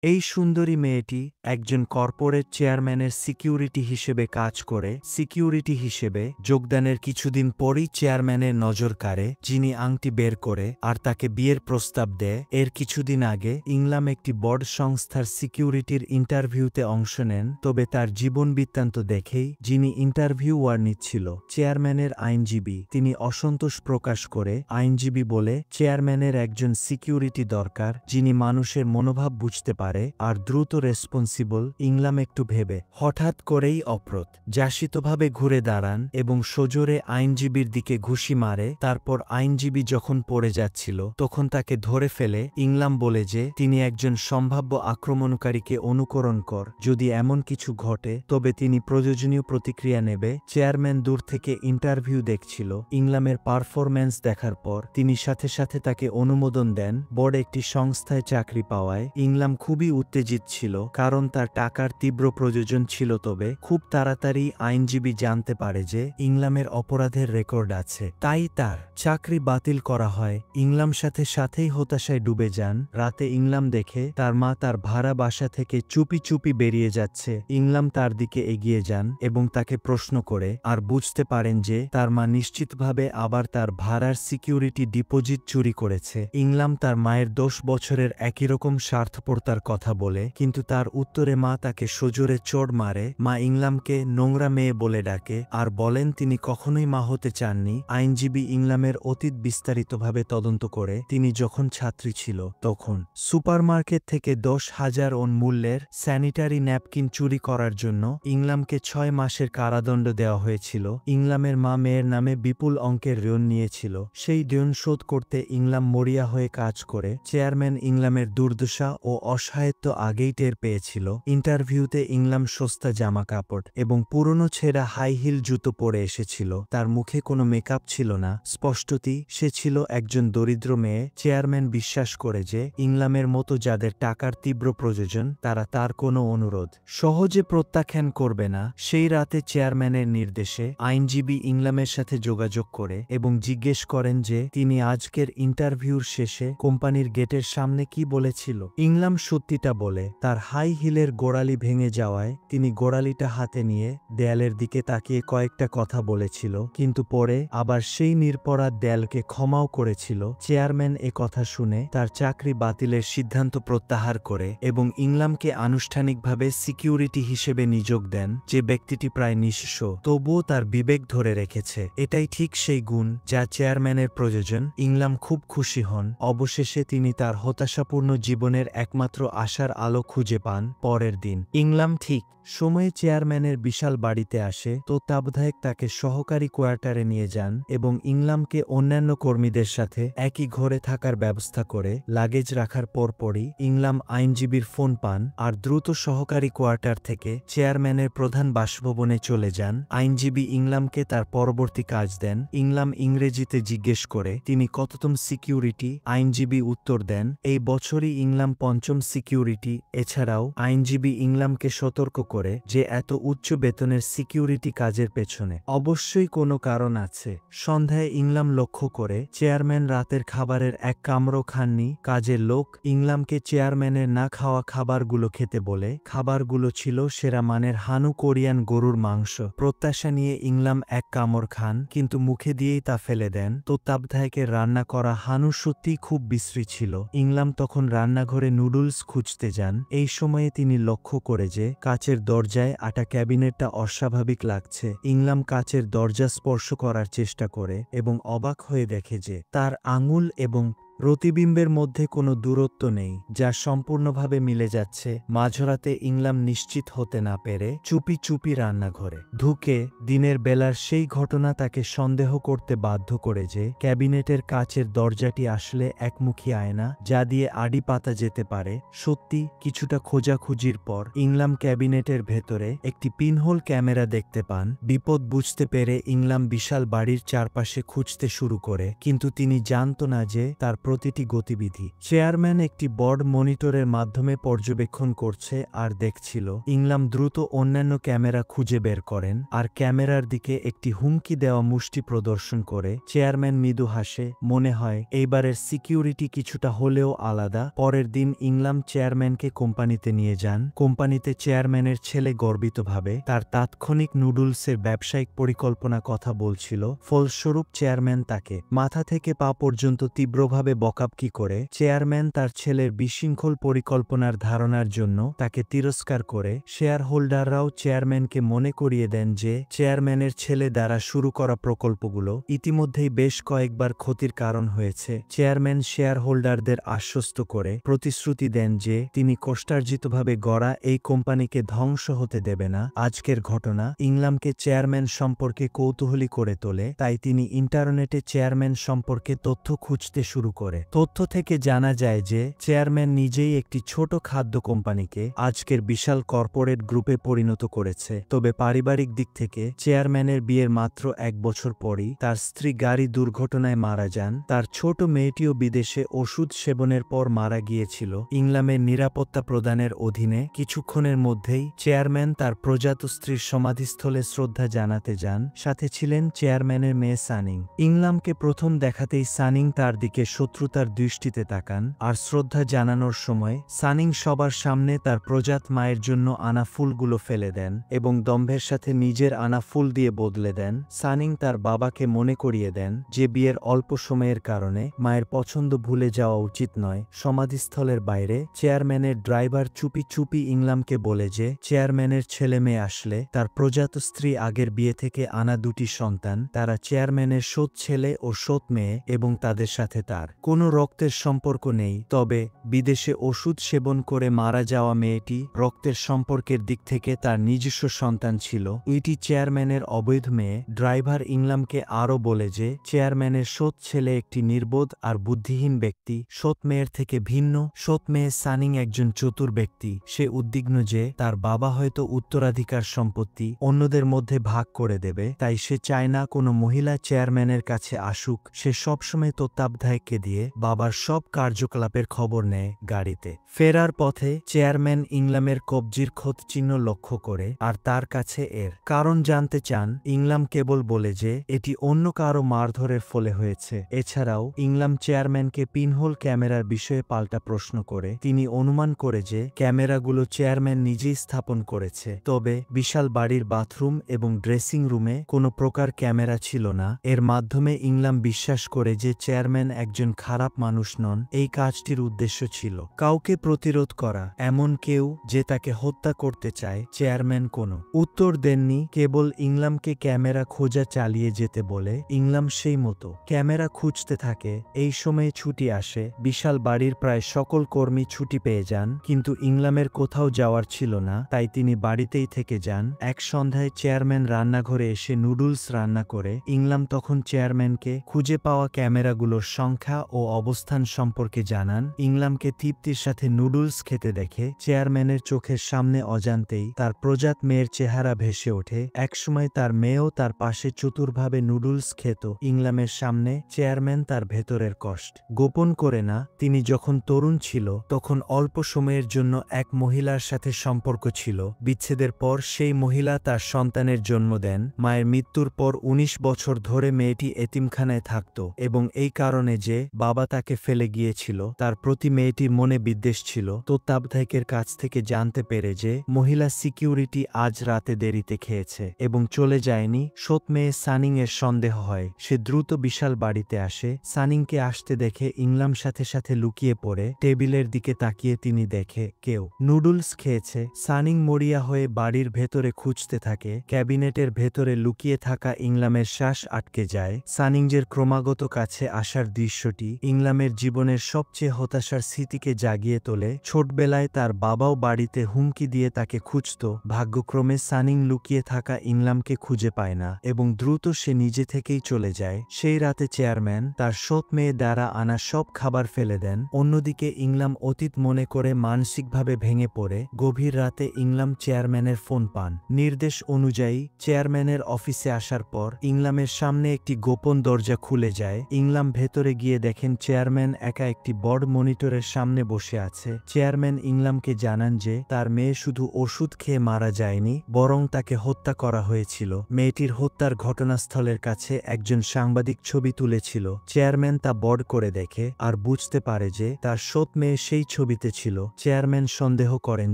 এই সুন্দরী মেয়েটি একজন কর্পোরেট চেয়ারম্যানের সিকিউরিটি হিসেবে কাজ করে। সিকিউরিটি হিসেবে যোগদানের কিছুদিন পরই চেয়ারম্যানের নজর কাড়ে, যিনি আংটি বের করে আর তাকে বিয়ের প্রস্তাব দেয়। এর কিছুদিন আগে ইংলাম একটি বড় সংস্থার সিকিউরিটির ইন্টারভিউতে অংশ নেন, তবে তার জীবন বৃত্তান্ত দেখেই যিনি ইন্টারভিউয়ার নিচ্ছিল চেয়ারম্যানের আইনজীবী, তিনি অসন্তোষ প্রকাশ করে আইনজীবী বলে চেয়ারম্যানের একজন সিকিউরিটি দরকার যিনি মানুষের মনোভাব বুঝতে পারে আর দ্রুত রেসপন্সিবল। ইংলাম একটু ভেবে হঠাৎ করেই অপ্রত্যাশিতভাবে ঘুরে দাঁড়ান এবং সজোরে আইনজীবীর দিকে ঘুষি মারে। তারপর আইনজীবী যখন পড়ে যাচ্ছিল তখন তাকে ধরে ফেলে। ইংলাম বলে যে তিনি একজন সম্ভাব্য আক্রমণকারীকে অনুকরণ কর, যদি এমন কিছু ঘটে তবে তিনি প্রয়োজনীয় প্রতিক্রিয়া নেবে। চেয়ারম্যান দূর থেকে ইন্টারভিউ দেখছিল। ইংলামের পারফরম্যান্স দেখার পর তিনি সাথে সাথে তাকে অনুমোদন দেন। বড় একটি সংস্থায় চাকরি পাওয়ায় ইংলাম খুবই উত্তেজিত ছিল, কারণ তার টাকার তীব্র প্রয়োজন ছিল। তবে খুব তাড়াতাড়ি আইনজীবী জানতে পারে যে ইংলামের অপরাধের রেকর্ড আছে, তাই তার চাকরি বাতিল করা হয়। ইংলাম সাথে সাথেই হতাশায় ডুবে যান। রাতে ইংলাম দেখে তার মা তার ভাড়া বাসা থেকে চুপি চুপি বেরিয়ে যাচ্ছে। ইংলাম তার দিকে এগিয়ে যান এবং তাকে প্রশ্ন করে আর বুঝতে পারেন যে তার মা নিশ্চিতভাবে আবার তার ভাড়ার সিকিউরিটি ডিপোজিট চুরি করেছে। ইংলাম তার মায়ের 10 বছরের একই রকম স্বার্থপরতার কথা বলে, কিন্তু তার উত্তরে মা তাকে সজোরে চড় মারে। মা ইংলামকে নোংরা মেয়ে বলে ডাকে আর বলেন তিনি কখনোই মা হতে চাননি। আইনজীবী ইংলামের অতীত বিস্তারিতভাবে তদন্ত করে। তিনি যখন ছাত্রী ছিল তখন সুপারমার্কেট থেকে 10,000 ওন মূল্যের স্যানিটারি ন্যাপকিন চুরি করার জন্য ইংলামকে 6 মাসের কারাদণ্ড দেওয়া হয়েছিল। ইংলামের মা মেয়ের নামে বিপুল অঙ্কের ঋণ নিয়েছিল। সেই ঋণ শোধ করতে ইংলাম মরিয়া হয়ে কাজ করে। চেয়ারম্যান ইংলামের দুর্দশা ও অসহায়ত্ব আগেই টের পেয়েছিল। ইন্টারভিউতে ইংলাম সস্তা জামা কাপড় এবং পুরনো ছেঁড়া হাই হিল জুতো পরে এসেছিল। তার মুখে কোনো মেকআপ ছিল না। স্পষ্টতই সে ছিল একজন দরিদ্র মেয়ে। চেয়ারম্যান বিশ্বাস করে যে ইংলামের মতো যাদের টাকার তীব্র প্রয়োজন তারা তার কোনো অনুরোধ সহজে প্রত্যাখ্যান করবে না। সেই রাতে চেয়ারম্যানের নির্দেশে আইনজীবী ইংলামের সাথে যোগাযোগ করে এবং জিজ্ঞেস করেন যে তিনি আজকের ইন্টারভিউর শেষে কোম্পানির গেটের সামনে কি বলেছিল। ইংলাম সত্যিটা বলে। তার হাই হিলের গোড়ালি ভেঙে যাওয়ায় তিনি গোড়ালিটা হাতে নিয়ে দেয়ালের দিকে তাকিয়ে কয়েকটা কথা বলেছিল, কিন্তু পরে আবার সেই নিরপরাধ দেয়ালকে ক্ষমাও করেছিল। চেয়ারম্যান এ কথা শুনে তার চাকরি বাতিলের সিদ্ধান্ত প্রত্যাহার করে এবং ইংলামকে আনুষ্ঠানিকভাবে সিকিউরিটি হিসেবে নিয়োগ দেন। যে ব্যক্তিটি প্রায় নিঃস্ব তবুও তার বিবেক ধরে রেখেছে। এটাই ঠিক সেই গুণ যা চেয়ারম্যানের প্রয়োজন। ইংলাম খুব খুশি হন। অবশেষে তিনি তার হতাশাপূর্ণ জীবনের একমাত্র আশার আলো খুঁজে পান। পরের দিন ইংলাম ঠিক সময়ে চেয়ারম্যানের বিশাল বাড়িতে আসে। তত্ত্বাবধায়ক তাকে সহকারী কোয়ার্টারে নিয়ে যান এবং ইংলামকে অন্যান্য কর্মীদের সাথে একই ঘরে থাকার ব্যবস্থা করে। লাগেজ রাখার পরপরই ইংলাম আইনজীবীর ফোন পান আর দ্রুত সহকারী কোয়ার্টার থেকে চেয়ারম্যানের প্রধান বাসভবনে চলে যান। আইনজীবী ইংলামকে তার পরবর্তী কাজ দেন। ইংলাম ইংরেজিতে জিজ্ঞেস করে তিনি কততম সিকিউরিটি। আইনজীবী উত্তর দেন এই বছরই ইংলাম 5ম সিকিউরিটি। এছাড়াও আইনজীবী ইংলামকে সতর্ক করে যে এত উচ্চ বেতনের সিকিউরিটি কাজের পেছনে অবশ্যই কোনো কারণ আছে। সন্ধ্যায় ইংলাম লক্ষ্য করে চেয়ারম্যান রাতের খাবারের এক কামড়ও খাননি। কাজের লোক ইংলামকে চেয়ারম্যানের না খাওয়া খাবারগুলো খেতে বলে। খাবারগুলো ছিল সেরা মানের হানু কোরিয়ান গরুর মাংস। প্রত্যাশা নিয়ে ইংলাম এক কামড় খান, কিন্তু মুখে দিয়েই তা ফেলে দেন। তত্ত্বাবধায়কের রান্না করা হানু সত্যিই খুব বিশ্রী ছিল। ইংলাম তখন রান্নাঘরে নুডলস খুঁজতে যান। এই সময়ে তিনি লক্ষ্য করে যে কাচের দরজায় আটা ক্যাবিনেটটা অস্বাভাবিক লাগছে। ইংলাম কাচের দরজা স্পর্শ করার চেষ্টা করে এবং অবাক হয়ে দেখে যে তার আঙুল এবং প্রতিবিম্বের মধ্যে কোনো দূরত্ব নেই, যা সম্পূর্ণভাবে মিলে যাচ্ছে। মাঝরাতে ইংলাম নিশ্চিত হতে না পেরে চুপি চুপি রান্নাঘরে ঢুকে দিনের বেলার সেই ঘটনা তাকে সন্দেহ করতে বাধ্য করে যে ক্যাবিনেটের কাচের দরজাটি আসলে একমুখী আয়না, যা দিয়ে আড়ি পাতা যেতে পারে। সত্যি কিছুটা খোঁজাখুঁজির পর ইংলাম ক্যাবিনেটের ভেতরে একটি পিনহোল ক্যামেরা দেখতে পান। বিপদ বুঝতে পেরে ইংলাম বিশাল বাড়ির চারপাশে খুঁজতে শুরু করে, কিন্তু তিনি জানত না যে তার প্রতিটি গতিবিধি। চেয়ারম্যান একটি বোর্ড মনিটরের মাধ্যমে পর্যবেক্ষণ করছে আর দেখছিল। ইংলাম দ্রুত অন্যান্য ক্যামেরা খুঁজে বের করেন আর ক্যামেরার দিকে একটি হুমকি দেওয়া মুষ্টি প্রদর্শন করে। চেয়ারম্যান মৃদু হাসে, মনে হয় এইবারের সিকিউরিটি কিছুটা হলেও আলাদা। পরের দিন ইংলাম চেয়ারম্যানকে কোম্পানিতে নিয়ে যান। কোম্পানিতে চেয়ারম্যানের ছেলে গর্বিতভাবে তার তাৎক্ষণিক নুডলসের ব্যবসায়িক পরিকল্পনা কথা বলছিল। ফলস্বরূপ চেয়ারম্যান তাকে মাথা থেকে পা পর্যন্ত তীব্রভাবে বকাবকি করে। চেয়ারম্যান তার ছেলের বিশৃঙ্খল পরিকল্পনার ধারণার জন্য তাকে তিরস্কার করে। শেয়ার হোল্ডাররাও চেয়ারম্যানকে মনে করিয়ে দেন যে চেয়ারম্যানের ছেলে দ্বারা শুরু করা প্রকল্পগুলো ইতিমধ্যেই বেশ কয়েকবার ক্ষতির কারণ হয়েছে। চেয়ারম্যান শেয়ার হোল্ডারদের আশ্বস্ত করে প্রতিশ্রুতি দেন যে তিনি কষ্টার্জিতভাবে গড়া এই কোম্পানিকে ধ্বংস হতে দেবে না। আজকের ঘটনা ইংলামকে চেয়ারম্যান সম্পর্কে কৌতূহলী করে তোলে, তাই তিনি ইন্টারনেটে চেয়ারম্যান সম্পর্কে তথ্য খুঁজতে শুরু করে। তথ্য থেকে জানা যায় যে চেয়ারম্যান নিজেই একটি ছোট খাদ্য কোম্পানিকে আজকের বিশাল কর্পোরেট গ্রুপে পরিণত করেছে। তবে পারিবারিক দিক থেকে চেয়ারম্যানের বিয়ের মাত্র 1 বছর পরই তার স্ত্রী গাড়ি দুর্ঘটনায় মারা যান। তার ছোট মেয়েটিও বিদেশে ওষুধ সেবনের পর মারা গিয়েছিল। ইংলামের নিরাপত্তা প্রদানের অধীনে কিছুক্ষণের মধ্যেই চেয়ারম্যান তার প্রজাত স্ত্রীর সমাধিস্থলে শ্রদ্ধা জানাতে যান। সাথে ছিলেন চেয়ারম্যানের মেয়ে সানিং। ইংলামকে প্রথম দেখাতেই সানিং তার দিকে শত্রুতার দৃষ্টিতে তাকান আর শ্রদ্ধা জানানোর সময় সানিং সবার সামনে তার প্রজাত মায়ের জন্য আনা ফুলগুলো ফেলে দেন এবং দম্ভের সাথে নিজের আনা ফুল দিয়ে বদলে দেন। সানিং তার বাবাকে মনে করিয়ে দেন যে বিয়ের অল্প সময়ের কারণে মায়ের পছন্দ ভুলে যাওয়া উচিত নয়। সমাধিস্থলের বাইরে চেয়ারম্যানের ড্রাইভার চুপি চুপি ইংলামকে বলে যে চেয়ারম্যানের ছেলে মেয়ে আসলে তার প্রজাত স্ত্রী আগের বিয়ে থেকে আনা 2টি সন্তান, তারা চেয়ারম্যানের সৎ ছেলে ও সৎ মেয়ে এবং তাদের সাথে তার কোনো রক্তের সম্পর্ক নেই। তবে বিদেশে ওষুধ সেবন করে মারা যাওয়া মেয়েটি রক্তের সম্পর্কের দিক থেকে তার নিজস্ব সন্তান ছিল। এটি চেয়ারম্যানের অবৈধ মেয়ে। ড্রাইভার ইংলামকে আরও বলে যে চেয়ারম্যানের সৎ ছেলে একটি নির্বোধ আর বুদ্ধিহীন ব্যক্তি, সৎ মেয়ের থেকে ভিন্ন। সৎ মেয়ে সানিং একজন চতুর ব্যক্তি। সে উদ্বিগ্ন যে তার বাবা হয়তো উত্তরাধিকার সম্পত্তি অন্যদের মধ্যে ভাগ করে দেবে, তাই সে চায় না কোনো মহিলা চেয়ারম্যানের কাছে আসুক। সে সবসময় তত্ত্বাবধায়ককে দিয়ে বাবার সব কার্যকলাপের খবর নেয়। গাড়িতে ফেরার পথে চেয়ারম্যান ইংলামের কবজির ক্ষত চিহ্ন লক্ষ্য করে আর তার কাছে এর কারণ জানতে চান। ইংলাম কেবল বলে যে এটি অন্য কারো মারধরের ফলে হয়েছে। এছাড়াও ইংলাম চেয়ারম্যানকে পিনহোল ক্যামেরার বিষয়ে পাল্টা প্রশ্ন করে। তিনি অনুমান করে যে ক্যামেরাগুলো চেয়ারম্যান নিজেই স্থাপন করেছে। তবে বিশাল বাড়ির বাথরুম এবং ড্রেসিং রুমে কোনো প্রকার ক্যামেরা ছিল না। এর মাধ্যমে ইংলাম বিশ্বাস করে যে চেয়ারম্যান একজন খারাপ মানুষ নন। এই কাজটির উদ্দেশ্য ছিল কাউকে প্রতিরোধ করা, এমন কেউ যে তাকে হত্যা করতে চায়। চেয়ারম্যান কোনো উত্তর দেননি, কেবল ইংলামকে ক্যামেরা খোঁজা চালিয়ে যেতে বলে। ইংলাম সেই মতো ক্যামেরা খুঁজতে থাকে। এই সময়ে ছুটি আসে। বিশাল বাড়ির প্রায় সকল কর্মী ছুটি পেয়ে যান, কিন্তু ইংলামের কোথাও যাওয়ার ছিল না, তাই তিনি বাড়িতেই থেকে যান। এক সন্ধ্যায় চেয়ারম্যান রান্নাঘরে এসে নুডলস রান্না করে। ইংলাম তখন চেয়ারম্যানকে খুঁজে পাওয়া ক্যামেরাগুলোর সংখ্যা ও অবস্থান সম্পর্কে জানান। ইংলামকে তৃপ্তির সাথে নুডলস খেতে দেখে চেয়ারম্যানের চোখের সামনে অজান্তেই তার প্রজাত মেয়ের চেহারা ভেসে ওঠে। একসময় তার মেয়েও তার পাশে চতুরভাবে নুডলস খেত। ইংলামের সামনে চেয়ারম্যান তার ভেতরের কষ্ট গোপন করে না। তিনি যখন তরুণ ছিল তখন অল্প সময়ের জন্য এক মহিলার সাথে সম্পর্ক ছিল। বিচ্ছেদের পর সেই মহিলা তার সন্তানের জন্ম দেন। মায়ের মৃত্যুর পর 19 বছর ধরে মেয়েটি এতিমখানায় থাকত এবং এই কারণে যে বাবা তাকে ফেলে গিয়েছিল তার প্রতি মেয়েটির মনে বিদ্বেষ ছিল। তত্ত্বাবধায়কের কাছ থেকে জানতে পেরে যে মহিলা সিকিউরিটি আজ রাতে দেরিতে খেয়েছে এবং চলে যায়নি। সৎ মেয়ে সানিং এর সন্দেহ হয়। সে দ্রুত বিশাল বাড়িতে আসে। সানিংকে আসতে দেখে ইংলাম সাথে সাথে লুকিয়ে পড়ে। টেবিলের দিকে তাকিয়ে তিনি দেখে কেউ নুডলস খেয়েছে। সানিং মরিয়া হয়ে বাড়ির ভেতরে খুঁজতে থাকে। ক্যাবিনেটের ভেতরে লুকিয়ে থাকা ইংলামের শ্বাস আটকে যায়। সানিংজের ক্রমাগত কাছে আসার দৃশ্যটি ইংলামের জীবনের সবচেয়ে হতাশার স্মৃতিকে জাগিয়ে তোলে। ছোটবেলায় তার বাবাও বাড়িতে হুমকি দিয়ে তাকে খুঁজত। ভাগ্যক্রমে সানিং লুকিয়ে থাকা ইংলামকে খুঁজে পায় না এবং দ্রুত সে নিজে থেকেই চলে যায়। সেই রাতে চেয়ারম্যান তার সৎ মেয়ে দ্বারা আনা সব খাবার ফেলে দেন। অন্যদিকে ইংলাম অতীত মনে করে মানসিকভাবে ভেঙে পড়ে। গভীর রাতে ইংলাম চেয়ারম্যানের ফোন পান। নির্দেশ অনুযায়ী চেয়ারম্যানের অফিসে আসার পর ইংলামের সামনে একটি গোপন দরজা খুলে যায়। ইংলাম ভেতরে গিয়ে দেখে দেখেন চেয়ারম্যান একা একটি বড় মনিটরের সামনে বসে আছে। চেয়ারম্যান ইংলামকে জানান যে তার মেয়ে শুধু ওষুধ খেয়ে মারা যায়নি, বরং তাকে হত্যা করা হয়েছিল। মেয়েটির হত্যার ঘটনাস্থলের কাছে একজন সাংবাদিক ছবি তুলেছিল। চেয়ারম্যান তা বড় করে দেখে আর বুঝতে পারে যে তার সৎ মেয়ে সেই ছবিতে ছিল। চেয়ারম্যান সন্দেহ করেন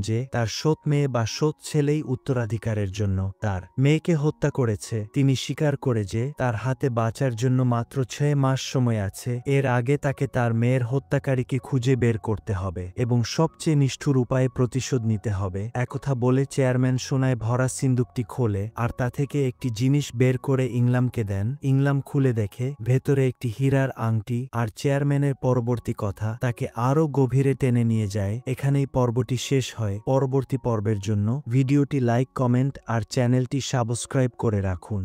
যে তার সৎ মেয়ে বা সৎ ছেলেই উত্তরাধিকারের জন্য তার মেয়েকে হত্যা করেছে। তিনি স্বীকার করে যে তার হাতে বাঁচার জন্য মাত্র 6 মাস সময় আছে। এর আগে তাকে তার মেয়ের হত্যাকারীকে খুঁজে বের করতে হবে এবং সবচেয়ে নিষ্ঠুর উপায়ে প্রতিশোধ নিতে হবে। একথা বলে চেয়ারম্যান সোনায় ভরা সিন্দুকটি খোলে আর তা থেকে একটি জিনিস বের করে ইংলামকে দেন। ইংলাম খুলে দেখে ভেতরে একটি হীরার আংটি। আর চেয়ারম্যানের পরবর্তী কথা তাকে আরও গভীরে টেনে নিয়ে যায়। এখানেই পর্বটি শেষ হয়। পরবর্তী পর্বের জন্য ভিডিওটি লাইক, কমেন্ট আর চ্যানেলটি সাবস্ক্রাইব করে রাখুন।